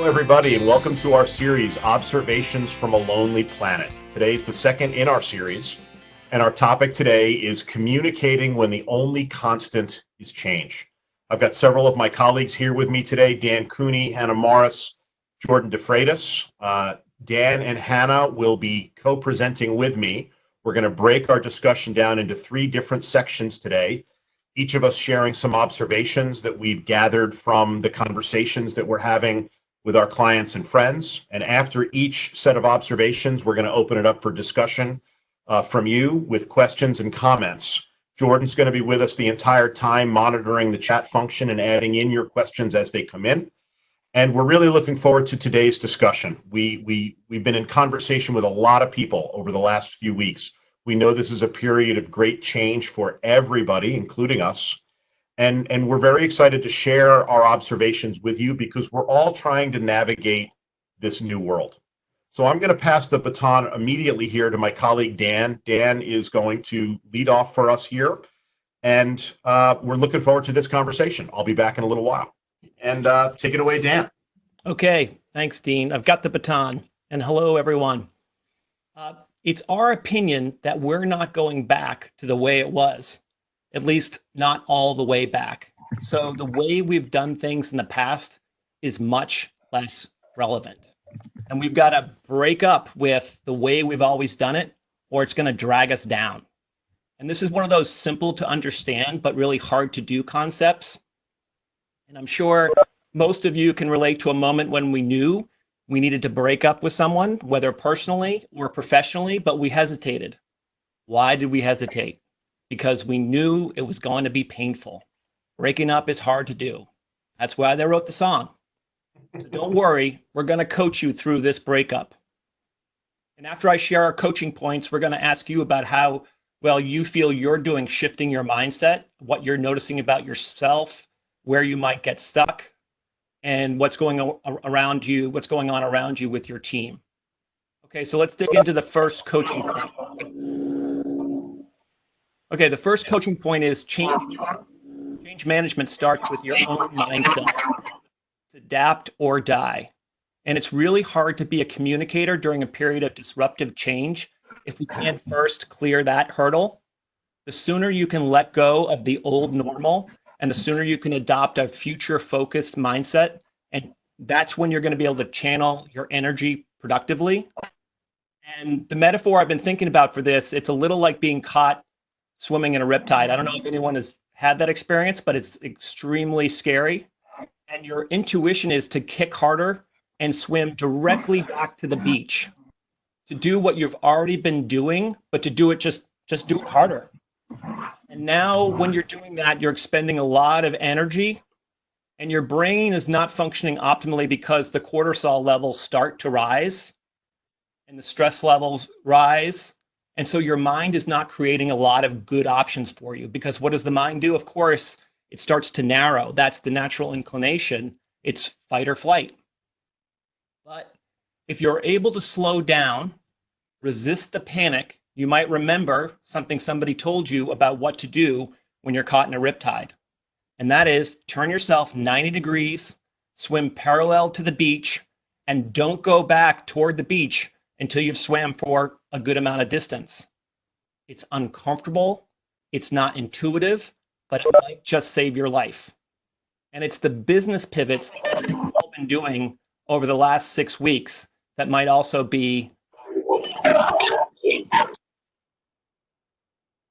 Hello, everybody, and welcome to our series, Observations from a Lonely Planet. Today is the second in our series, and our topic today is communicating when the only constant is change. I've got several of my colleagues here with me today, Dan Cooney, Hannah Morris, Jordan DeFreitas. Dan and Hannah will be co-presenting with me. We're going to break our discussion down into three different sections today, each of us sharing some observations that we've gathered from the conversations that we're having with our clients and friends. And after each set of observations, we're going to open it up for discussion from you with questions and comments. Jordan's going to be with us the entire time, monitoring the chat function and adding in your questions as they come in. And we're really looking forward to today's discussion. We've been in conversation with a lot of people over the last few weeks. We know this is a period of great change for everybody, including us. And we're very excited to share our observations with you because we're all trying to navigate this new world. So I'm going to pass the baton immediately here to my colleague, Dan. Dan is going to lead off for us here. And we're looking forward to this conversation. I'll be back in a little while. And take it away, Dan. Okay, thanks, Dean. I've got the baton. And hello, everyone. It's our opinion that we're not going back to the way it was, at least not all the way back. So the way we've done things in the past is much less relevant. And we've got to break up with the way we've always done it, or it's going to drag us down. And this is one of those simple to understand, but really hard to do concepts. And I'm sure most of you can relate to a moment when we knew we needed to break up with someone, whether personally or professionally, but we hesitated. Why did we hesitate? Because we knew it was going to be painful. Breaking up is hard to do. That's why they wrote the song. So don't worry, we're going to coach you through this breakup. And after I share our coaching points, we're going to ask you about how well you feel you're doing shifting your mindset, what you're noticing about yourself, where you might get stuck, and what's going on around you with your team. Okay, so let's dig into the first coaching point. Okay, the first coaching point is change management starts with your own mindset. It's adapt or die. And it's really hard to be a communicator during a period of disruptive change if we can't first clear that hurdle. The sooner you can let go of the old normal and the sooner you can adopt a future-focused mindset, and that's when you're going to be able to channel your energy productively. And the metaphor I've been thinking about for this, it's a little like being caught swimming in a riptide. I don't know if anyone has had that experience, but it's extremely scary. And your intuition is to kick harder and swim directly back to the beach, to do what you've already been doing, but to do it just do it harder. And now when you're doing that, you're expending a lot of energy and your brain is not functioning optimally because the cortisol levels start to rise and the stress levels rise. And so your mind is not creating a lot of good options for you because what does the mind do? Of course, it starts to narrow. That's the natural inclination. It's fight or flight. But if you're able to slow down, resist the panic, you might remember something somebody told you about what to do when you're caught in a riptide. And that is turn yourself 90 degrees, swim parallel to the beach, and don't go back toward the beach until you've swam for a good amount of distance. It's uncomfortable, it's not intuitive, but it might just save your life. And it's the business pivots that we've all been doing over the last 6 weeks that might also be.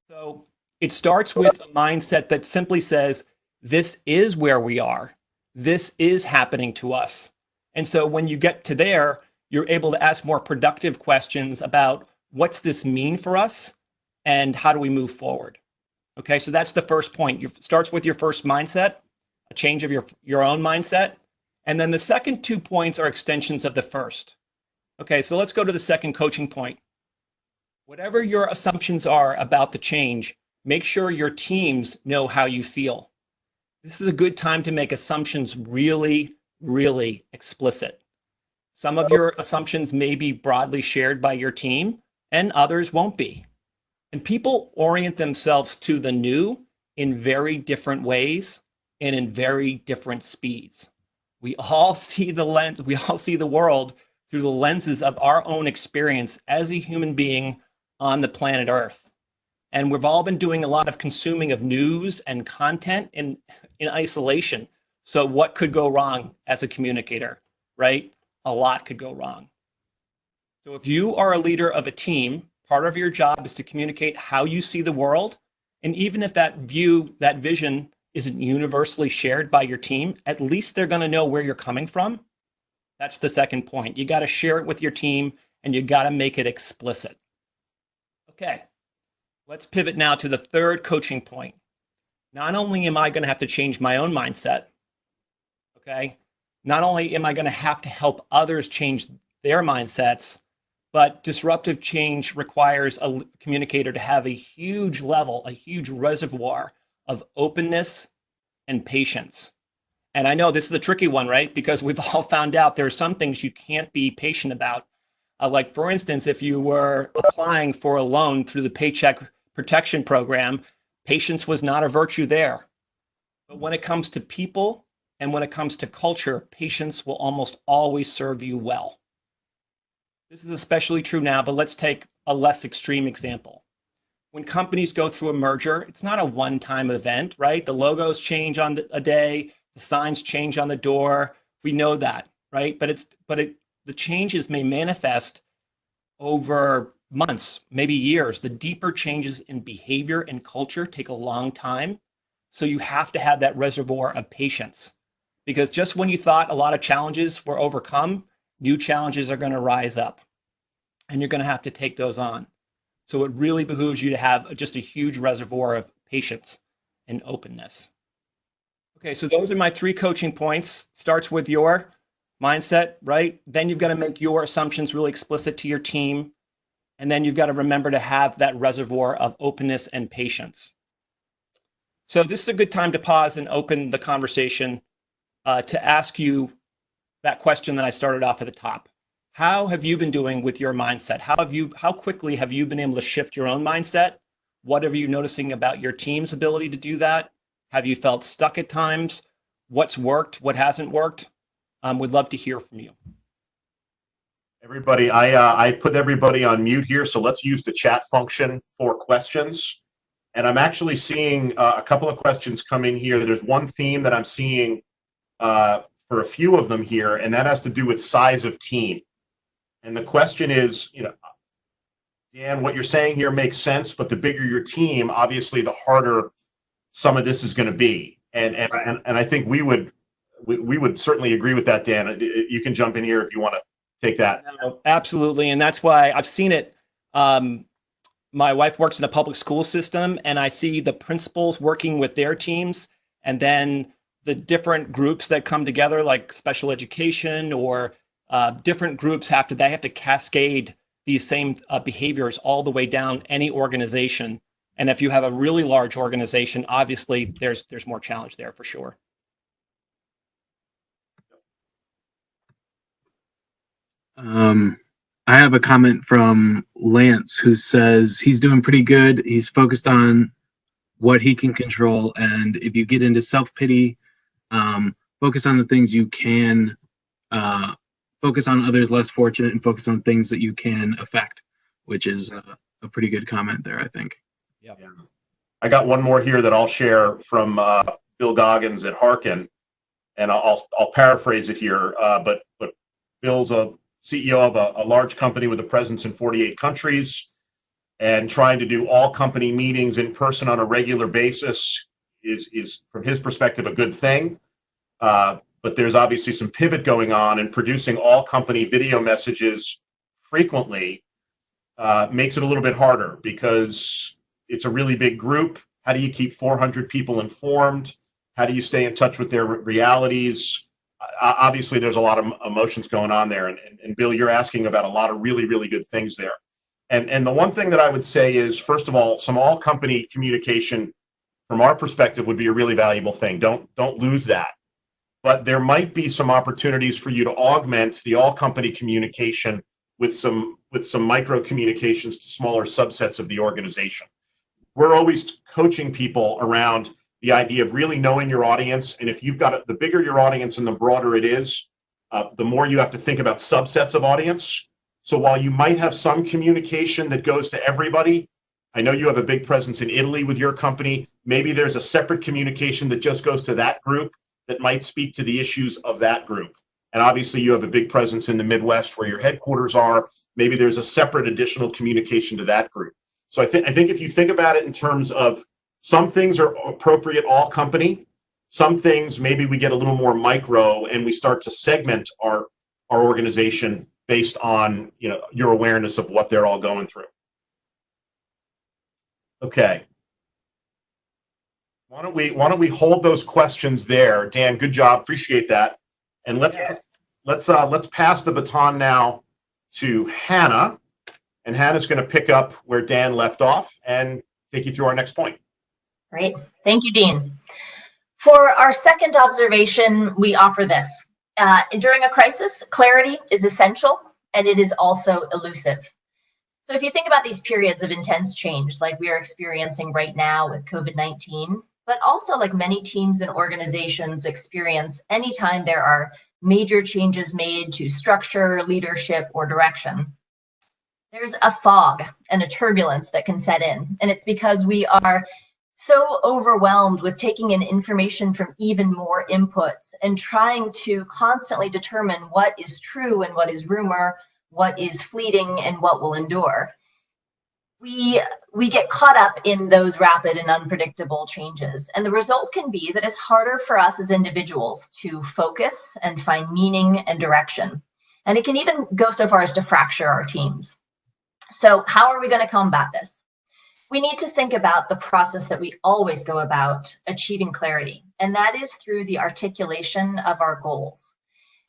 So it starts with a mindset that simply says, this is where we are. This is happening to us. And so when you get to there, you're able to ask more productive questions about what's this mean for us and how do we move forward? Okay, so that's the first point. It starts with your first mindset, a change of your own mindset. And then the second 2 points are extensions of the first. Okay, so let's go to the second coaching point. Whatever your assumptions are about the change, make sure your teams know how you feel. This is a good time to make assumptions really, really explicit. Some of your assumptions may be broadly shared by your team and others won't be. And people orient themselves to the new in very different ways and in very different speeds. We all see the lens, we all see the world through the lenses of our own experience as a human being on the planet Earth. And we've all been doing a lot of consuming of news and content in isolation. So what could go wrong as a communicator, right? A lot could go wrong. So if you are a leader of a team, part of your job is to communicate how you see the world. And even if that view, that vision isn't universally shared by your team, at least they're going to know where you're coming from. That's the second point. You got to share it with your team and you got to make it explicit. Okay, let's pivot now to the third coaching point. Not only am I going to have to change my own mindset, okay, not only am I going to have to help others change their mindsets, but disruptive change requires a communicator to have a huge level, a huge reservoir of openness and patience. And I know this is a tricky one, right? Because we've all found out there are some things you can't be patient about. Like, for instance, if you were applying for a loan through the Paycheck Protection Program, patience was not a virtue there. But when it comes to people and when it comes to culture, patience will almost always serve you well. This is especially true now, but let's take a less extreme example. When companies go through a merger, it's not a one-time event, right? The logos change on a day, the signs change on the door. We know that, right? But the changes may manifest over months, maybe years. The deeper changes in behavior and culture take a long time. So you have to have that reservoir of patience, because just when you thought a lot of challenges were overcome, new challenges are going to rise up and you're going to have to take those on. So it really behooves you to have just a huge reservoir of patience and openness. Okay, so those are my three coaching points. Starts with your mindset, right? Then you've got to make your assumptions really explicit to your team. And then you've got to remember to have that reservoir of openness and patience. So this is a good time to pause and open the conversation to ask you that question that I started off at the top. How have you been doing with your mindset? How quickly have you been able to shift your own mindset? What are you noticing about your team's ability to do that? Have you felt stuck at times? What's worked? What hasn't worked? Would love to hear from you. Everybody, I put everybody on mute here, so let's use the chat function for questions. And I'm actually seeing a couple of questions come in here. There's one theme that I'm seeing for a few of them here, and that has to do with size of team. And the question is, Dan, what you're saying here makes sense, but the bigger your team, obviously, the harder some of this is going to be. And I think we would certainly agree with that, Dan. You can jump in here if you want to take that. No, absolutely, and that's why I've seen it. My wife works in a public school system, and I see the principals working with their teams, and then the different groups that come together, like special education or different groups, they have to cascade these same behaviors all the way down any organization. And if you have a really large organization, obviously there's more challenge there for sure. I have a comment from Lance who says he's doing pretty good. He's focused on what he can control. And if you get into self-pity, focus on the things you can, focus on others less fortunate, and focus on things that you can affect, which is a pretty good comment there, I think. Yeah. I got one more here that I'll share from Bill Goggins at Harkin, and I'll paraphrase it here. But Bill's a CEO of a large company with a presence in 48 countries, and trying to do all company meetings in person on a regular basis is from his perspective a good thing. But there's obviously some pivot going on, and producing all company video messages frequently makes it a little bit harder because it's a really big group. How do you keep 400 people informed? How do you stay in touch with their realities? Obviously, there's a lot of emotions going on there. And Bill, you're asking about a lot of really, really good things there. And the one thing that I would say is, first of all, some all company communication from our perspective would be a really valuable thing. Don't lose that. But there might be some opportunities for you to augment the all company communication with some micro communications to smaller subsets of the organization. We're always coaching people around, the idea of really knowing your audience. And if you've got the bigger your audience and the broader it is, the more you have to think about subsets of audience. So while you might have some communication that goes to everybody, I know you have a big presence in Italy with your company. Maybe there's a separate communication that just goes to that group that might speak to the issues of that group. And obviously you have a big presence in the Midwest where your headquarters are. Maybe there's a separate additional communication to that group. So I think if you think about it in terms of some things are appropriate all company, some things maybe we get a little more micro and we start to segment our organization based on your awareness of what they're all going through. Okay. Why don't we hold those questions there, Dan? Good job, appreciate that. And let's pass the baton now to Hannah, and Hannah's going to pick up where Dan left off and take you through our next point. Great, thank you, Dean. For our second observation, we offer this. During a crisis, clarity is essential, and it is also elusive. So if you think about these periods of intense change, like we are experiencing right now with COVID-19, but also like many teams and organizations experience anytime there are major changes made to structure, leadership, or direction, there's a fog and a turbulence that can set in. And it's because we are so overwhelmed with taking in information from even more inputs and trying to constantly determine what is true and what is rumor, what is fleeting and what will endure. We get caught up in those rapid and unpredictable changes. And the result can be that it's harder for us as individuals to focus and find meaning and direction. And it can even go so far as to fracture our teams. So how are we going to combat this? We need to think about the process that we always go about achieving clarity, and that is through the articulation of our goals.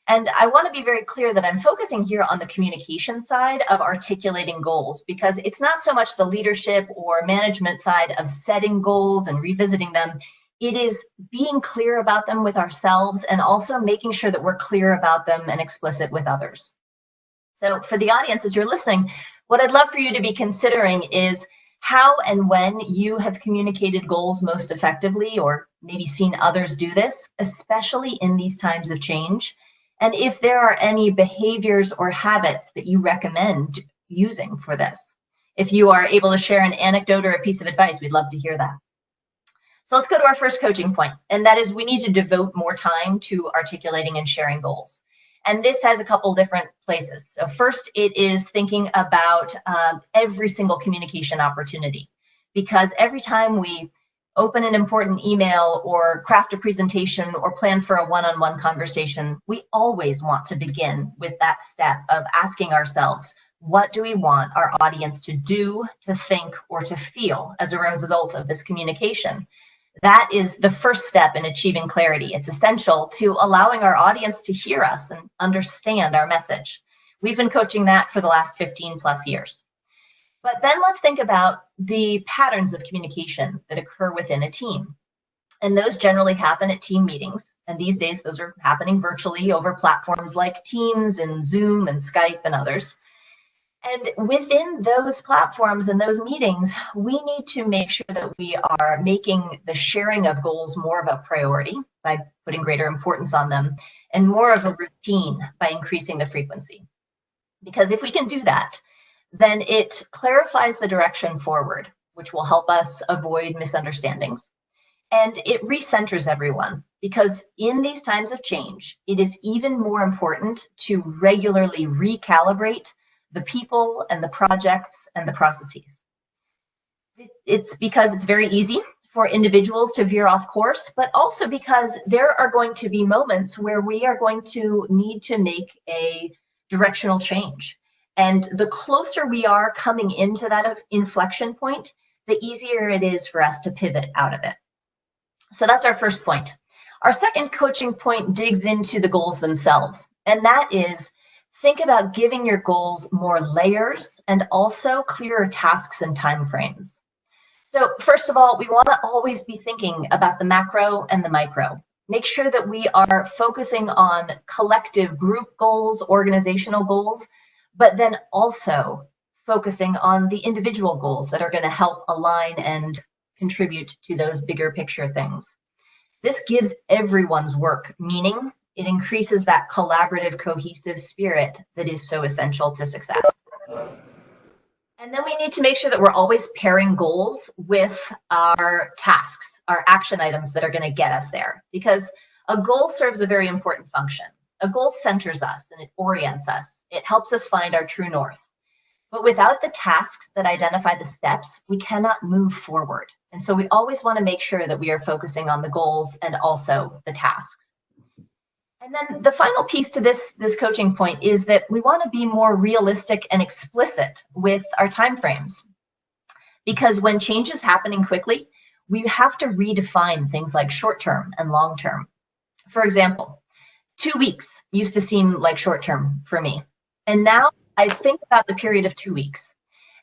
And I want to be very clear that I'm focusing here on the communication side of articulating goals, because it's not so much the leadership or management side of setting goals and revisiting them. It is being clear about them with ourselves and also making sure that we're clear about them and explicit with others. So for the audience, as you're listening, what I'd love for you to be considering is how and when you have communicated goals most effectively, or maybe seen others do this, especially in these times of change. And if there are any behaviors or habits that you recommend using for this. If you are able to share an anecdote or a piece of advice, we'd love to hear that. So let's go to our first coaching point, and that is we need to devote more time to articulating and sharing goals. And this has a couple different places. So first, it is thinking about every single communication opportunity, because every time we open an important email or craft a presentation or plan for a one-on-one conversation, we always want to begin with that step of asking ourselves, what do we want our audience to do, to think, or to feel as a result of this communication? That is the first step in achieving clarity. It's essential to allowing our audience to hear us and understand our message. We've been coaching that for the last 15 plus years. But then let's think about the patterns of communication that occur within a team. And those generally happen at team meetings. And these days, those are happening virtually over platforms like Teams and Zoom and Skype and others. And within those platforms and those meetings, we need to make sure that we are making the sharing of goals more of a priority by putting greater importance on them, and more of a routine by increasing the frequency. Because if we can do that, then it clarifies the direction forward, which will help us avoid misunderstandings. And it recenters everyone, because in these times of change, it is even more important to regularly recalibrate the people and the projects and the processes. It's because it's very easy for individuals to veer off course, but also because there are going to be moments where we are going to need to make a directional change. And the closer we are coming into that inflection point, the easier it is for us to pivot out of it. So that's our first point. Our second coaching point digs into the goals themselves, and that is think about giving your goals more layers and also clearer tasks and timeframes. So first of all, we want to always be thinking about the macro and the micro. Make sure that we are focusing on collective group goals, organizational goals, but then also focusing on the individual goals that are going to help align and contribute to those bigger picture things. This gives everyone's work meaning. It increases that collaborative, cohesive spirit that is so essential to success. And then we need to make sure that we're always pairing goals with our tasks, our action items that are going to get us there, because a goal serves a very important function. A goal centers us and it orients us. It helps us find our true north. But without the tasks that identify the steps, we cannot move forward. And so we always want to make sure that we are focusing on the goals and also the tasks. And then the final piece to this coaching point is that we want to be more realistic and explicit with our timeframes. Because when change is happening quickly, we have to redefine things like short-term and long-term. For example, 2 weeks used to seem like short-term for me. And now I think about the period of 2 weeks.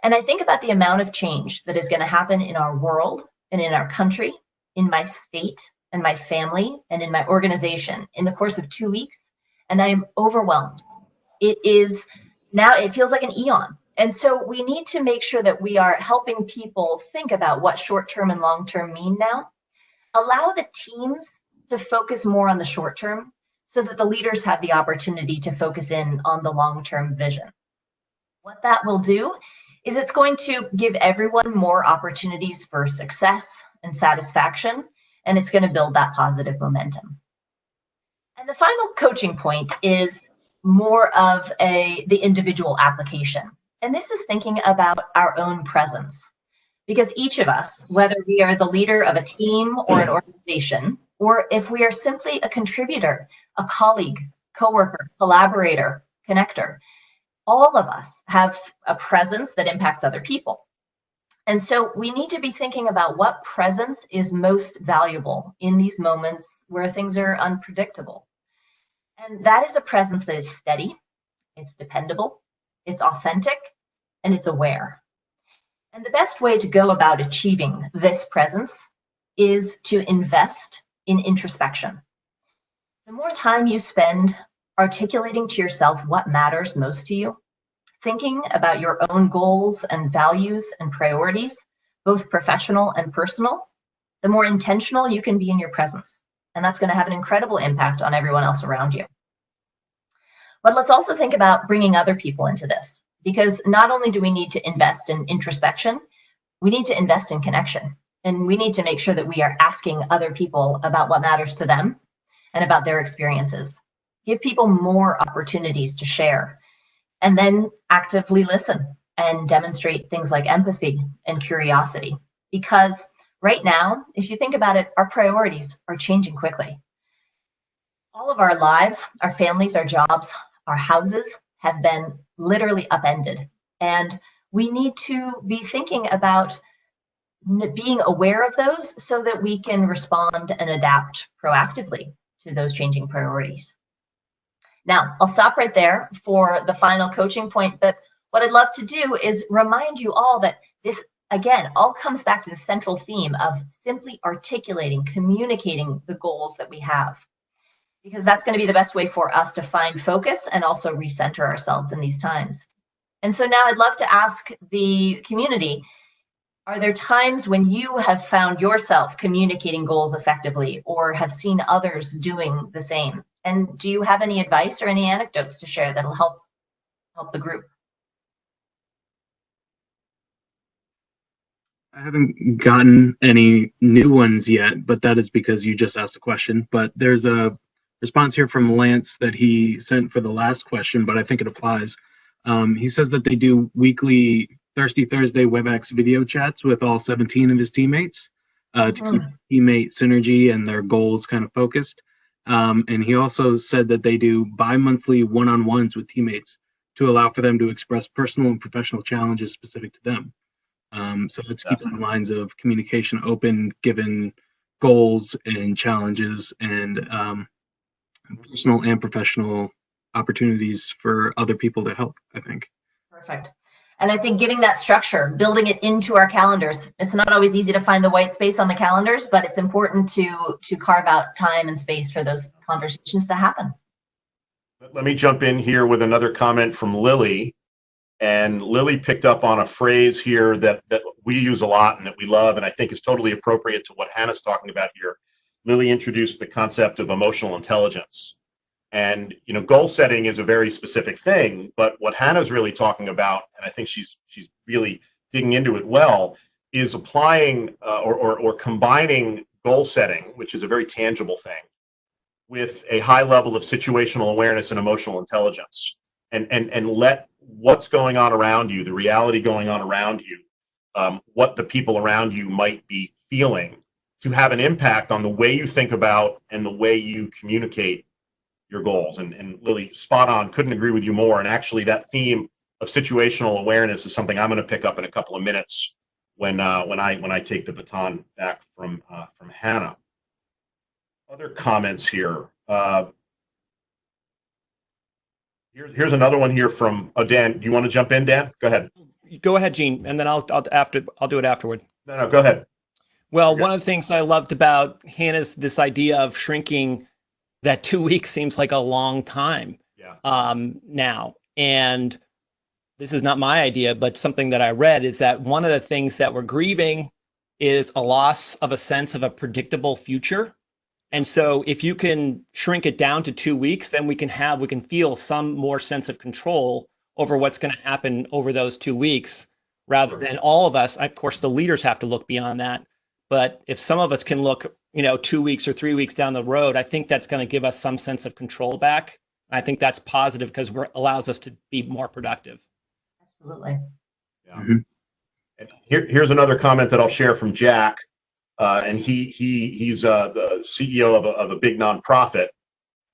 And I think about the amount of change that is going to happen in our world and in our country, in my state and my family and in my organization in the course of 2 weeks. And I am overwhelmed. It feels like an eon. And so we need to make sure that we are helping people think about what short-term and long-term mean now. Allow the teams to focus more on the short-term so that the leaders have the opportunity to focus in on the long-term vision. What that will do is it's going to give everyone more opportunities for success and satisfaction, and it's going to build that positive momentum. And the final coaching point is more of the individual application. And this is thinking about our own presence. Because each of us, whether we are the leader of a team or an organization, or if we are simply a contributor, a colleague, coworker, collaborator, connector, all of us have a presence that impacts other people. And so we need to be thinking about what presence is most valuable in these moments where things are unpredictable. And that is a presence that is steady, it's dependable, it's authentic, and it's aware. And the best way to go about achieving this presence is to invest in introspection. The more time you spend articulating to yourself what matters most to you, thinking about your own goals and values and priorities, both professional and personal, the more intentional you can be in your presence. And that's going to have an incredible impact on everyone else around you. But let's also think about bringing other people into this, because not only do we need to invest in introspection, we need to invest in connection. And we need to make sure that we are asking other people about what matters to them and about their experiences. Give people more opportunities to share, and then actively listen and demonstrate things like empathy and curiosity. Because right now, if you think about it, our priorities are changing quickly. All of our lives, our families, our jobs, our houses have been literally upended. And we need to be thinking about being aware of those so that we can respond and adapt proactively to those changing priorities. Now, I'll stop right there for the final coaching point, but what I'd love to do is remind you all that this, again, all comes back to the central theme of simply articulating, communicating the goals that we have, because that's going to be the best way for us to find focus and also recenter ourselves in these times. And so now I'd love to ask the community, are there times when you have found yourself communicating goals effectively or have seen others doing the same? And do you have any advice or any anecdotes to share that'll help the group? I haven't gotten any new ones yet, but that is because you just asked the question. But there's a response here from Lance that he sent for the last question, but I think it applies. He says that they do weekly Thirsty Thursday WebEx video chats with all 17 of his teammates to keep teammate synergy and their goals kind of focused. And he also said that they do bi-monthly one-on-ones with teammates to allow for them to express personal and professional challenges specific to them. So let's keep the lines of communication open, given goals and challenges and personal and professional opportunities for other people to help, I think. Perfect. And I think giving that structure, building it into our calendars, it's not always easy to find the white space on the calendars, but it's important to carve out time and space for those conversations to happen. Let me jump in here with another comment from Lily. And Lily picked up on a phrase here that we use a lot and that we love, and I think is totally appropriate to what Hannah's talking about here. Lily introduced the concept of emotional intelligence. And goal setting is a very specific thing, but what Hannah's really talking about, and I think she's really digging into it well, is applying or combining goal setting, which is a very tangible thing, with a high level of situational awareness and emotional intelligence, and let what's going on around you, the reality going on around you, what the people around you might be feeling, to have an impact on the way you think about and the way you communicate your goals. And Lily, spot on, couldn't agree with you more. And actually that theme of situational awareness is something I'm going to pick up in a couple of minutes when I take the baton back from Hannah. Other comments here. Here's another one here from Dan. Do you want to jump in, Dan? Go ahead. Go ahead, Gene, and then I'll do it afterward. No, go ahead. Well, one of the things I loved about Hannah's this idea of shrinking, that 2 weeks seems like a long time. Now, and this is not my idea, but something that I read is that one of the things that we're grieving is a loss of a sense of a predictable future. And so if you can shrink it down to 2 weeks, then we can feel some more sense of control over what's going to happen over those 2 weeks, rather than all of us. Of course, the leaders have to look beyond that. But if some of us can look, 2 weeks or 3 weeks down the road, I think that's going to give us some sense of control back. I think that's positive because it allows us to be more productive. Absolutely. Yeah. Mm-hmm. And here's another comment that I'll share from Jack. And he's the CEO of a big nonprofit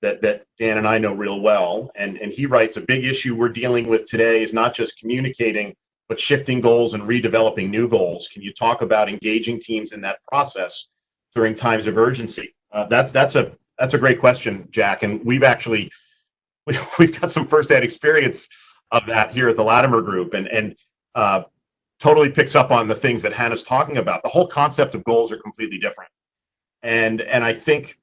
that Dan and I know real well. And he writes, a big issue we're dealing with today is not just communicating, but shifting goals and redeveloping new goals. Can you talk about engaging teams in that process during times of urgency? That's a great question, Jack. And we've got some firsthand experience of that here at the Latimer Group, and totally picks up on the things that Hannah's talking about. The whole concept of goals are completely different. And I think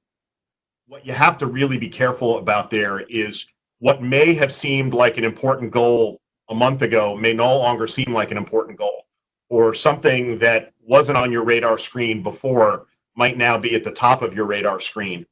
what you have to really be careful about there is what may have seemed like an important goal a month ago may no longer seem like an important goal, or something that wasn't on your radar screen before might now be at the top of your radar screen.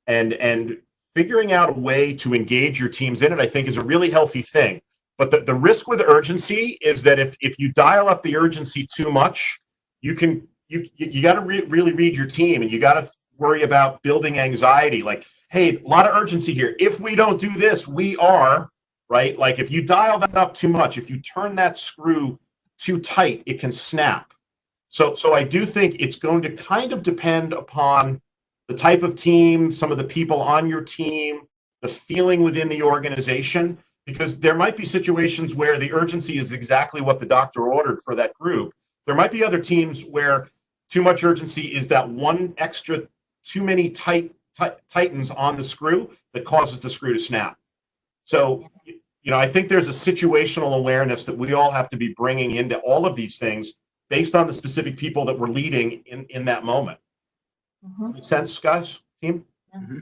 And figuring out a way to engage your teams in it, I think, is a really healthy thing. But the risk with urgency is that if you dial up the urgency too much, you got to really read your team, and you got to worry about building anxiety. Like, hey, a lot of urgency here. If we don't do this, we are, right? Like, if you dial that up too much, if you turn that screw too tight, it can snap. So I do think it's going to kind of depend upon the type of team, some of the people on your team, the feeling within the organization, because there might be situations where the urgency is exactly what the doctor ordered for that group. There might be other teams where too much urgency is that one extra, too many tightens on the screw that causes the screw to snap. So, I think there's a situational awareness that we all have to be bringing into all of these things based on the specific people that we're leading in that moment. Mm-hmm. Make sense, guys? Team? Mm-hmm.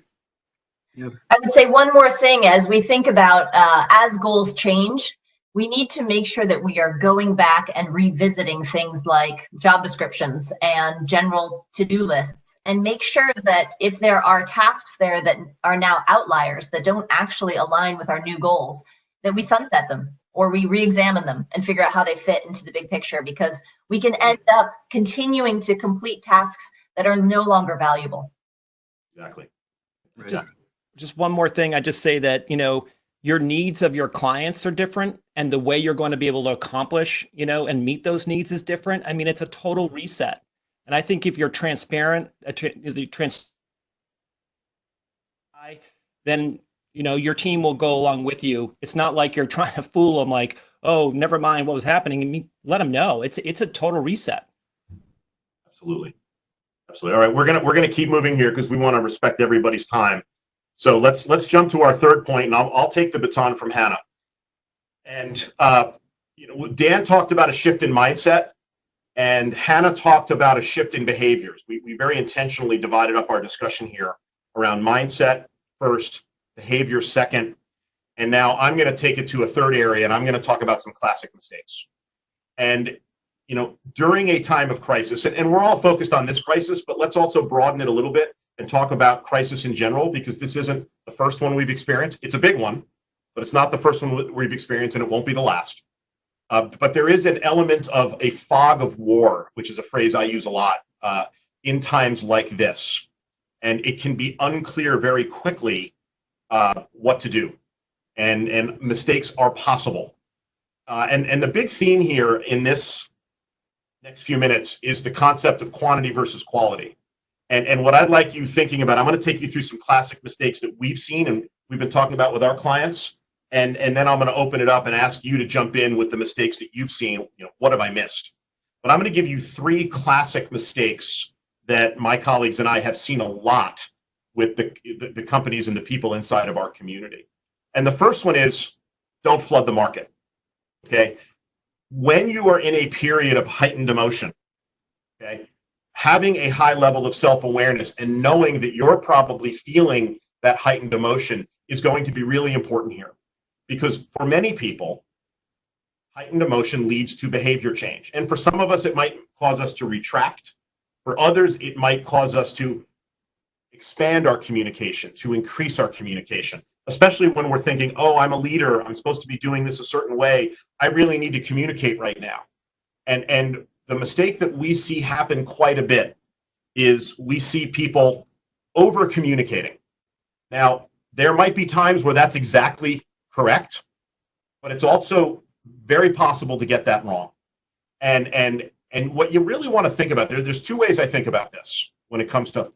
Yep. I would say one more thing as we think about as goals change, we need to make sure that we are going back and revisiting things like job descriptions and general to-do lists, and make sure that if there are tasks there that are now outliers that don't actually align with our new goals, that we sunset them or we re-examine them and figure out how they fit into the big picture, because we can end up continuing to complete tasks that are no longer valuable. Exactly. Just one more thing. I just say that, your needs of your clients are different, and the way you're going to be able to accomplish, and meet those needs is different. I mean, it's a total reset. And I think if you're transparent, then, your team will go along with you. It's not like you're trying to fool them like, oh, never mind what was happening. And let them know it's a total reset. Absolutely. All right, we're gonna keep moving here because we want to respect everybody's time. So let's jump to our third point, and I'll take the baton from Hannah. And Dan talked about a shift in mindset, and Hannah talked about a shift in behaviors. We very intentionally divided up our discussion here around mindset first, behavior second. And now I'm going to take it to a third area, and I'm going to talk about some classic mistakes. And, during a time of crisis, and we're all focused on this crisis, but let's also broaden it a little bit and talk about crisis in general, because this isn't the first one we've experienced. It's a big one, but it's not the first one we've experienced, and it won't be the last. But there is an element of a fog of war, which is a phrase I use a lot in times like this. And it can be unclear very quickly what to do. And mistakes are possible. And the big theme here in this next few minutes is the concept of quantity versus quality. And what I'd like you thinking about, I'm going to take you through some classic mistakes that we've seen and we've been talking about with our clients. And then I'm going to open it up and ask you to jump in with the mistakes that you've seen. What have I missed? But I'm going to give you 3 classic mistakes that my colleagues and I have seen a lot with the companies and the people inside of our community. And the first one is, don't flood the market. Okay. When you are in a period of heightened emotion, okay, having a high level of self-awareness and knowing that you're probably feeling that heightened emotion is going to be really important here. Because for many people, heightened emotion leads to behavior change. And for some of us, it might cause us to retract. For others, it might cause us to expand our communication, to increase our communication, especially when we're thinking, oh, I'm a leader, I'm supposed to be doing this a certain way, I really need to communicate right now. And the mistake that we see happen quite a bit is we see people over communicating. Now, there might be times where that's exactly correct, but it's also very possible to get that wrong. And what you really want to think about, there's 2 ways I think about this when it comes to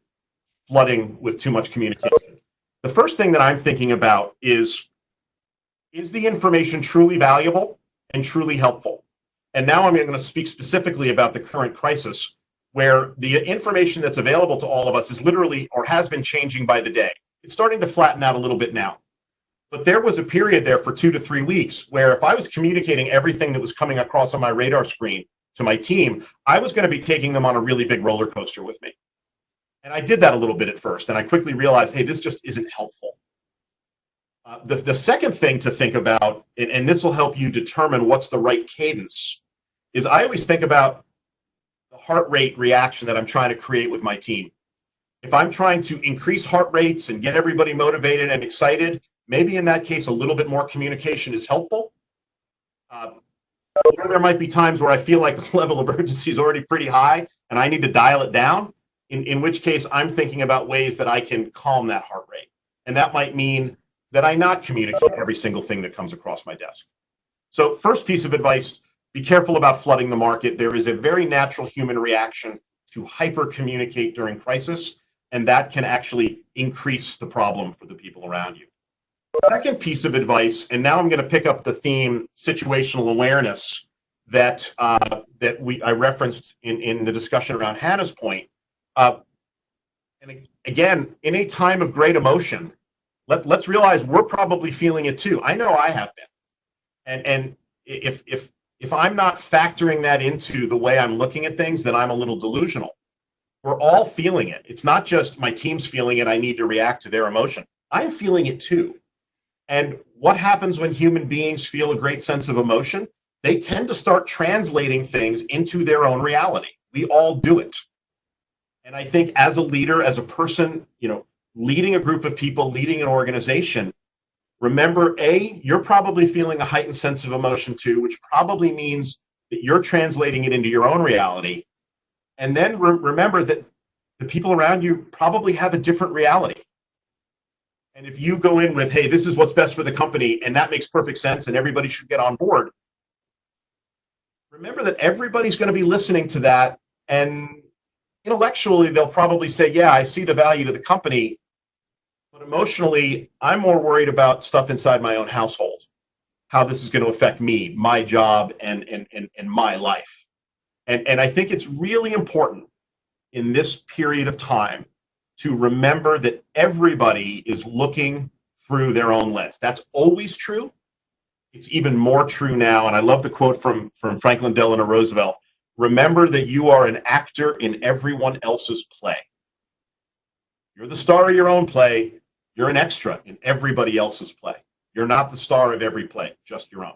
flooding with too much communication. The first thing that I'm thinking about is the information truly valuable and truly helpful? And now I'm going to speak specifically about the current crisis, where the information that's available to all of us is literally, or has been, changing by the day. It's starting to flatten out a little bit now. But there was a period there for 2 to 3 weeks where if I was communicating everything that was coming across on my radar screen to my team, I was going to be taking them on a really big roller coaster with me. And I did that a little bit at first, and I quickly realized, hey, this just isn't helpful. The second thing to think about, and this will help you determine what's the right cadence, is I always think about the heart rate reaction that I'm trying to create with my team. If I'm trying to increase heart rates and get everybody motivated and excited, maybe in that case, a little bit more communication is helpful. Or there might be times where I feel like the level of urgency is already pretty high and I need to dial it down, in which case I'm thinking about ways that I can calm that heart rate. And that might mean that I not communicate every single thing that comes across my desk. So first piece of advice, be careful about flooding the market. There is a very natural human reaction to hyper communicate during crisis, and that can actually increase the problem for the people around you. Second piece of advice, and now I'm going to pick up the theme situational awareness that I referenced in the discussion around Hannah's point. And again, in a time of great emotion, let's realize we're probably feeling it too. I know I have been. And if I'm not factoring that into the way I'm looking at things, then I'm a little delusional. We're all feeling it. It's not just my team's feeling it, I need to react to their emotion. I'm feeling it too. And what happens when human beings feel a great sense of emotion? They tend to start translating things into their own reality. We all do it. And I think as a leader, as a person, leading a group of people, leading an organization, remember, you're probably feeling a heightened sense of emotion too, which probably means that you're translating it into your own reality. And then remember that the people around you probably have a different reality. And if you go in with, hey, this is what's best for the company, and that makes perfect sense, and everybody should get on board, remember that everybody's going to be listening to that, and intellectually, they'll probably say, yeah, I see the value to the company, but emotionally, I'm more worried about stuff inside my own household, how this is going to affect me, my job, and my life. And I think it's really important in this period of time to remember that everybody is looking through their own lens. That's always true. It's even more true now. And I love the quote from Franklin Delano Roosevelt. Remember that you are an actor in everyone else's play. You're the star of your own play. You're an extra in everybody else's play. You're not the star of every play, just your own.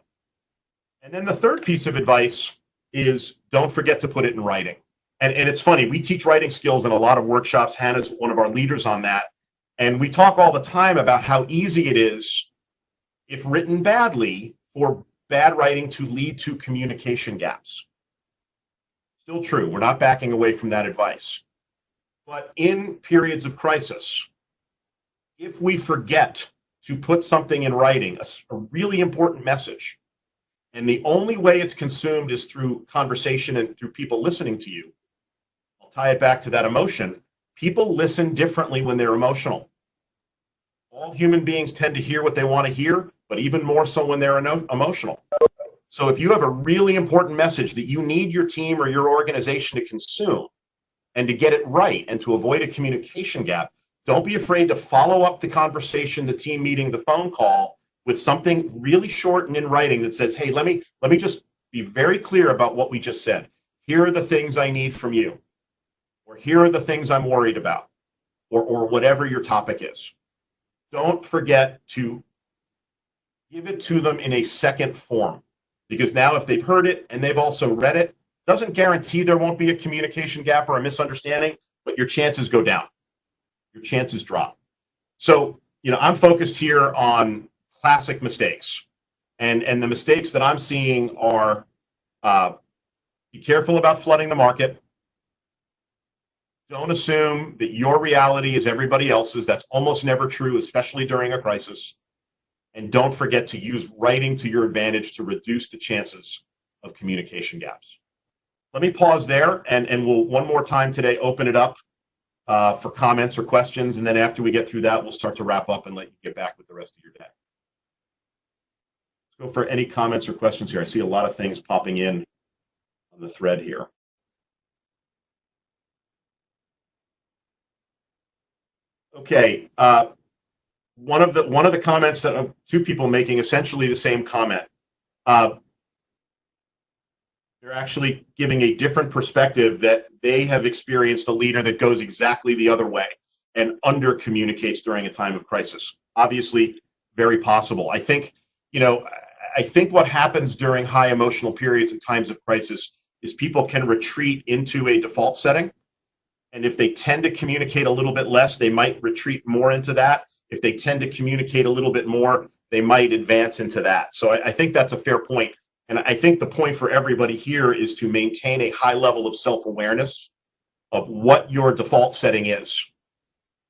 And then the third piece of advice is don't forget to put it in writing. And it's funny, we teach writing skills in a lot of workshops. Hannah's one of our leaders on that. And we talk all the time about how easy it is, if written badly, for bad writing to lead to communication gaps. Still true. We're not backing away from that advice. But in periods of crisis, if we forget to put something in writing, a really important message, and the only way it's consumed is through conversation and through people listening to you, I'll tie it back to that emotion. People listen differently when they're emotional. All human beings tend to hear what they want to hear, but even more so when they're emotional. So if you have a really important message that you need your team or your organization to consume and to get it right and to avoid a communication gap, don't be afraid to follow up the conversation, the team meeting, the phone call with something really short and in writing that says, hey, let me just be very clear about what we just said. Here are the things I need from you, or here are the things I'm worried about, or whatever your topic is. Don't forget to give it to them in a second form, because now if they've heard it and they've also read it, doesn't guarantee there won't be a communication gap or a misunderstanding, but your chances go down. Your chances drop. So, I'm focused here on classic mistakes. And the mistakes that I'm seeing are be careful about flooding the market. Don't assume that your reality is everybody else's. That's almost never true, especially during a crisis. And don't forget to use writing to your advantage to reduce the chances of communication gaps. Let me pause there, and we'll one more time today open it up for comments or questions. And then after we get through that, we'll start to wrap up and let you get back with the rest of your day. Let's go for any comments or questions here. I see a lot of things popping in on the thread here. Okay, one of the comments that two people making essentially the same comment. They're actually giving a different perspective that they have experienced a leader that goes exactly the other way and under communicates during a time of crisis. Obviously, very possible. I think what happens during high emotional periods at times of crisis is people can retreat into a default setting. And if they tend to communicate a little bit less, they might retreat more into that. If they tend to communicate a little bit more, they might advance into that. So I think that's a fair point. And I think the point for everybody here is to maintain a high level of self-awareness of what your default setting is.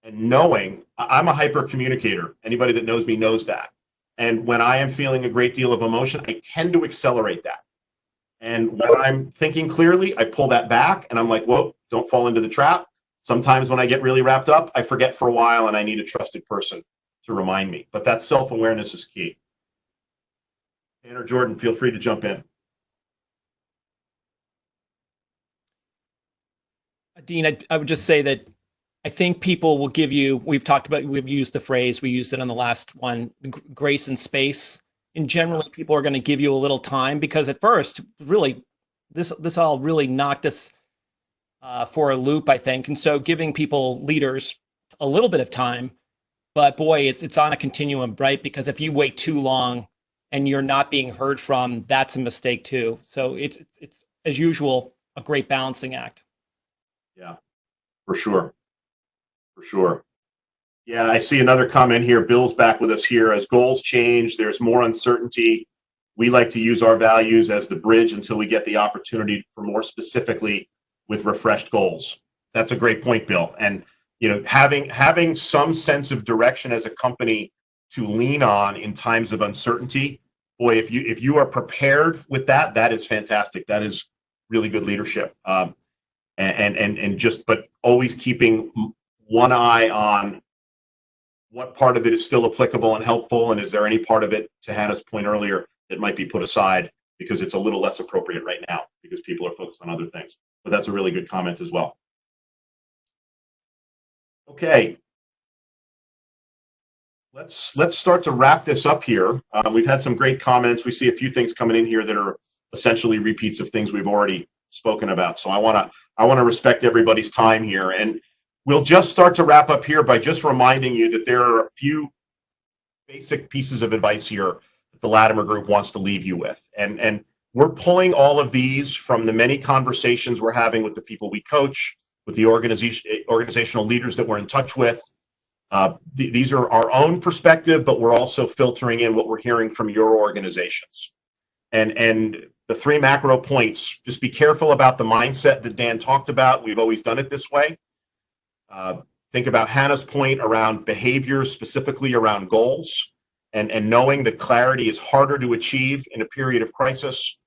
And knowing, I'm a hyper communicator. Anybody that knows me knows that. And when I am feeling a great deal of emotion, I tend to accelerate that. And when I'm thinking clearly, I pull that back and I'm like, whoa, don't fall into the trap. Sometimes when I get really wrapped up, I forget for a while and I need a trusted person to remind me. But that self-awareness is key. Ann or Jordan, feel free to jump in. Dean, I would just say that I think people will give you, we've used the phrase, we used it on the last one, grace and space. And generally, people are going to give you a little time because at first, really, this all really knocked us for a loop, I think. And so giving people, leaders, a little bit of time, but boy, it's on a continuum, right? Because if you wait too long and you're not being heard from, that's a mistake too. So it's as usual, a great balancing act. Yeah, for sure. For sure. Yeah, I see another comment here. Bill's back with us here. As goals change, there's more uncertainty. We like to use our values as the bridge until we get the opportunity for more specifically with refreshed goals. That's a great point, Bill. And having some sense of direction as a company to lean on in times of uncertainty, boy, if you are prepared with that, that is fantastic. That is really good leadership. But always keeping one eye on what part of it is still applicable and helpful, and is there any part of it, to Hannah's point earlier, that might be put aside because it's a little less appropriate right now because people are focused on other things. But that's a really good comment as well. Okay, let's start to wrap this up here. We've had some great comments. We see a few things coming in here that are essentially repeats of things we've already spoken about. So I want to respect everybody's time here, and we'll just start to wrap up here by just reminding you that there are a few basic pieces of advice here that the Latimer Group wants to leave you with. And we're pulling all of these from the many conversations we're having with the people we coach, with the organizational leaders that we're in touch with. These are our own perspective, but we're also filtering in what we're hearing from your organizations. And the three macro points: just be careful about the mindset that Dan talked about. We've always done it this way. Think about Hannah's point around behaviors, specifically around goals, and knowing that clarity is harder to achieve in a period of crisis.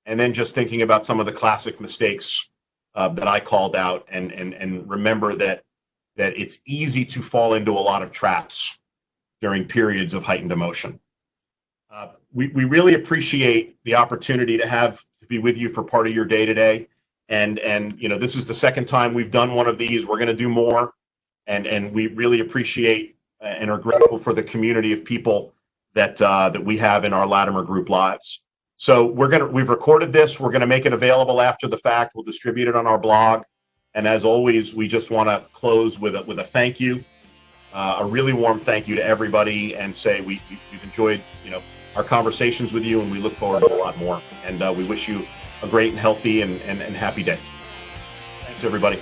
And then just thinking about some of the classic mistakes that I called out, and remember that it's easy to fall into a lot of traps during periods of heightened emotion. We really appreciate the opportunity to be with you for part of your day today. And this is the second time we've done one of these. We're going to do more. And we really appreciate and are grateful for the community of people that we have in our Latimer Group lives. So we've recorded this. We're going to make it available after the fact. We'll distribute it on our blog. And as always, we just want to close with a thank you, a really warm thank you to everybody, and say we've enjoyed our conversations with you, and we look forward to a lot more. And we wish you a great and healthy and happy day. Thanks, everybody.